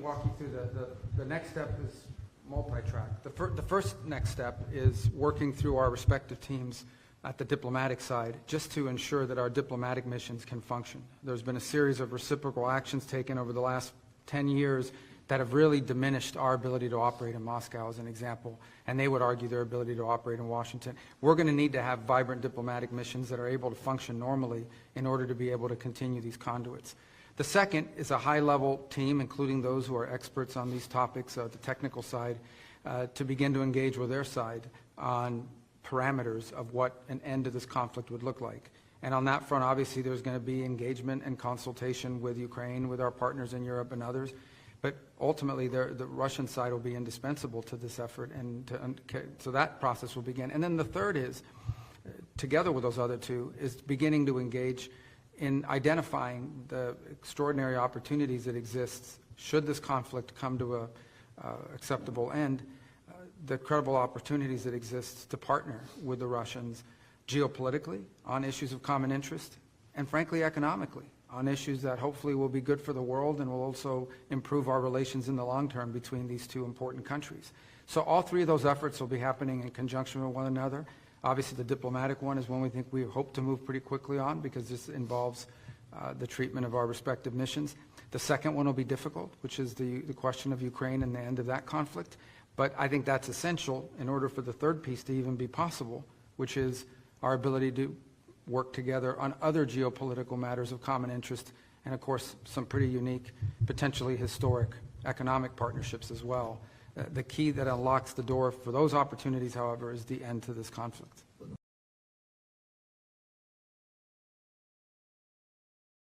walk you through the next step is multi-track. The first next step is working through our respective teams at the diplomatic side, just to ensure that our diplomatic missions can function. There's been a series of reciprocal actions taken over the last 10 years that have really diminished our ability to operate in Moscow, as an example, and they would argue their ability to operate in Washington. We're going to need to have vibrant diplomatic missions that are able to function normally in order to be able to continue these conduits. The second is a high-level team, including those who are experts on these topics, the technical side, to begin to engage with their side on parameters of what an end to this conflict would look like. And on that front, obviously, there's going to be engagement and consultation with Ukraine, with our partners in Europe and others. But ultimately, the Russian side will be indispensable to this effort, and so that process will begin. And then the third is, together with those other two, is beginning to engage in identifying the extraordinary opportunities that exist should this conflict come to a acceptable end, the credible opportunities that exist to partner with the Russians geopolitically on issues of common interest, and frankly economically on issues that hopefully will be good for the world and will also improve our relations in the long term between these two important countries. So all three of those efforts will be happening in conjunction with one another. Obviously, the diplomatic one is one we think we hope to move pretty quickly on, because this involves the treatment of our respective missions. The second one will be difficult, which is the question of Ukraine and the end of that conflict. But I think that's essential in order for the third piece to even be possible, which is our ability to work together on other geopolitical matters of common interest, and of course some pretty unique, potentially historic economic partnerships as well. The key that unlocks the door for those opportunities, however, is the end to this conflict.